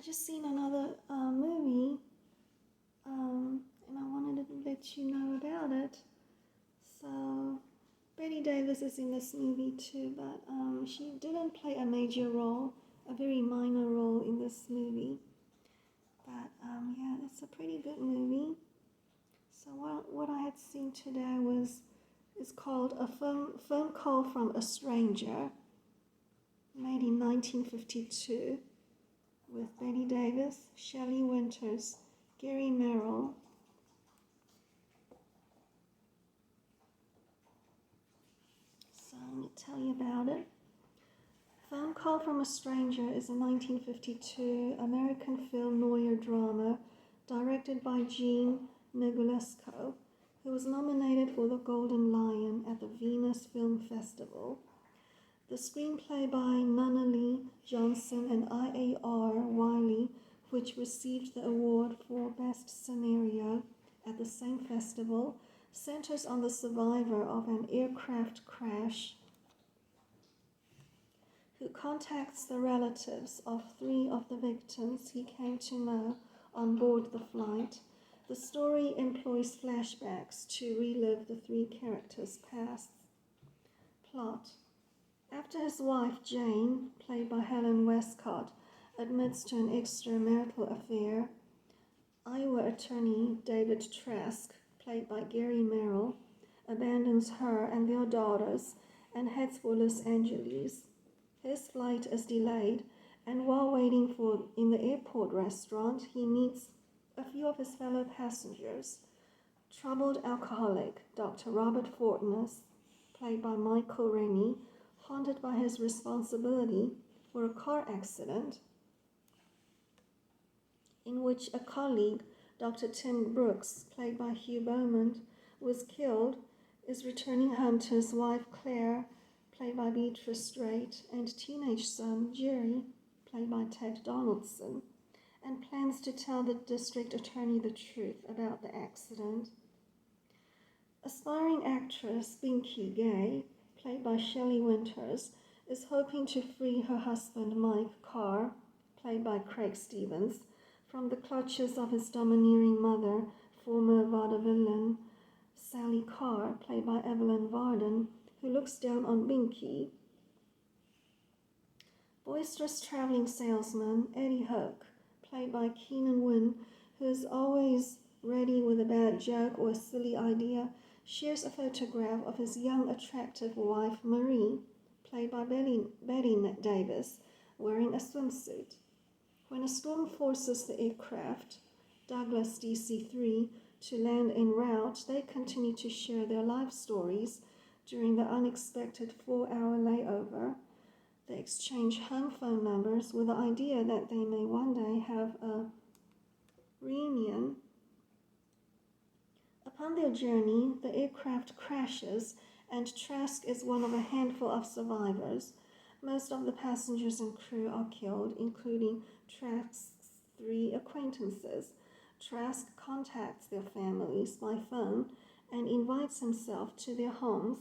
just seen another movie, and I wanted to let you know about it. So, Bette Davis is in this movie too, but she didn't play a major role, a very minor role in this movie. But yeah, it's a pretty good movie. So what I had seen today is called A Phone Call from a Stranger, made in 1952, with Bette Davis, Shelley Winters, Gary Merrill. So let me tell you about it. Phone Call from a Stranger is a 1952 American film noir drama directed by Jean Negulesco, who was nominated for the Golden Lion at the Venice Film Festival. The screenplay by Nunnally Johnson and I.A.R. Wiley, which received the award for Best Scenario at the same festival, centers on the survivor of an aircraft crash who contacts the relatives of 3 of the victims he came to know on board the flight. The story employs flashbacks to relive the 3 characters' past. Plot. After his wife, Jane, played by Helen Westcott, admits to an extramarital affair, Iowa attorney David Trask, played by Gary Merrill, abandons her and their daughters and heads for Los Angeles. His flight is delayed, and while waiting in the airport restaurant, he meets a few of his fellow passengers. Troubled alcoholic Dr. Robert Fortness, played by Michael Rennie, haunted by his responsibility for a car accident in which a colleague, Dr. Tim Brooks, played by Hugh Beaumont, was killed, is returning home to his wife Claire, played by Beatrice Straight, and teenage son Jerry, played by Ted Donaldson, and plans to tell the district attorney the truth about the accident. Aspiring actress Binky Gay, played by Shelley Winters, is hoping to free her husband Mike Carr, played by Craig Stevens, from the clutches of his domineering mother, former vaudevillain Sally Carr, played by Evelyn Varden, who looks down on Binky. Boisterous traveling salesman Eddie Hoke, played by Keenan Wynn, who is always ready with a bad joke or a silly idea, shares a photograph of his young, attractive wife, Marie, played by Bette Davis, wearing a swimsuit. When a storm forces the aircraft, Douglas DC-3, to land en route, they continue to share their life stories during the unexpected 4-hour layover. They exchange home phone numbers with the idea that they may one day have a reunion. Upon their journey, the aircraft crashes, and Trask is one of a handful of survivors. Most of the passengers and crew are killed, including Trask's 3 acquaintances. Trask contacts their families by phone and invites himself to their homes.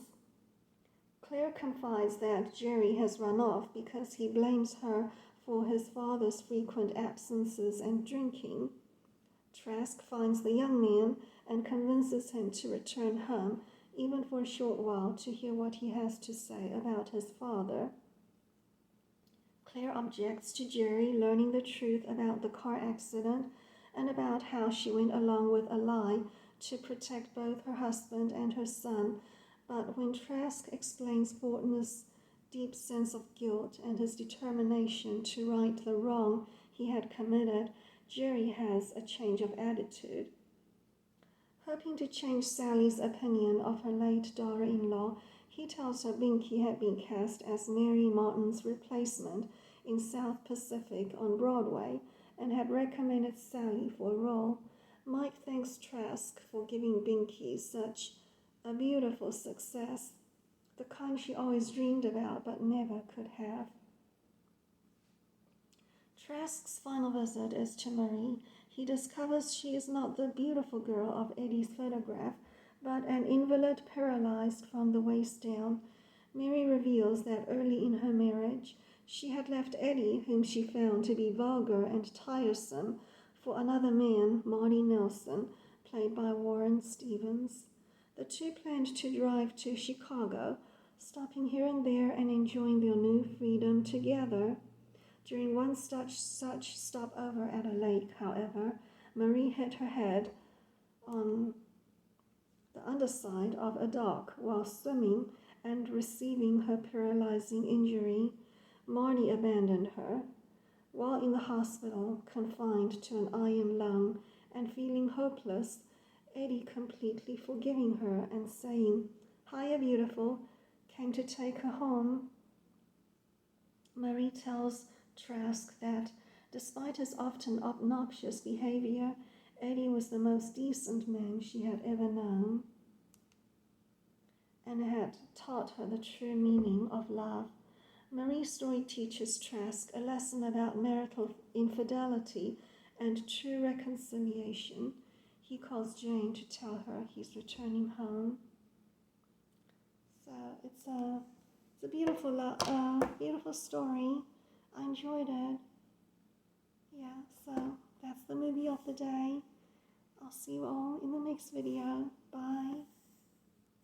Claire confides that Jerry has run off because he blames her for his father's frequent absences and drinking. Trask finds the young man and convinces him to return home, even for a short while, to hear what he has to say about his father. Claire objects to Jerry learning the truth about the car accident and about how she went along with a lie to protect both her husband and her son, but when Trask explains Fortness' deep sense of guilt and his determination to right the wrong he had committed, Jerry has a change of attitude. Hoping to change Sally's opinion of her late daughter-in-law, he tells her Binky had been cast as Mary Martin's replacement in South Pacific on Broadway and had recommended Sally for a role. Mike thanks Trask for giving Binky such a beautiful success, the kind she always dreamed about but never could have. Trask's final visit is to Marie. He discovers she is not the beautiful girl of Eddie's photograph, but an invalid paralyzed from the waist down. Mary reveals that early in her marriage, She had left Eddie, whom she found to be vulgar and tiresome, for another man, Marty Nelson, played by Warren Stevens. The two planned to drive to Chicago, stopping here and there and enjoying their new freedom together. During one such stopover at a lake, however, Marie hit her head on the underside of a dock while swimming and receiving her paralyzing injury. Marty abandoned her. While in the hospital, confined to an iron lung and feeling hopeless, Eddie, completely forgiving her and saying, "Hiya, beautiful," came to take her home. Marie tells Trask that, despite his often obnoxious behavior, Eddie was the most decent man she had ever known and had taught her the true meaning of love. Marie's story teaches Trask a lesson about marital infidelity and true reconciliation. He calls Jane to tell her he's returning home. So it's a beautiful story. I enjoyed it. Yeah, so that's the movie of the day. I'll see you all in the next video. Bye.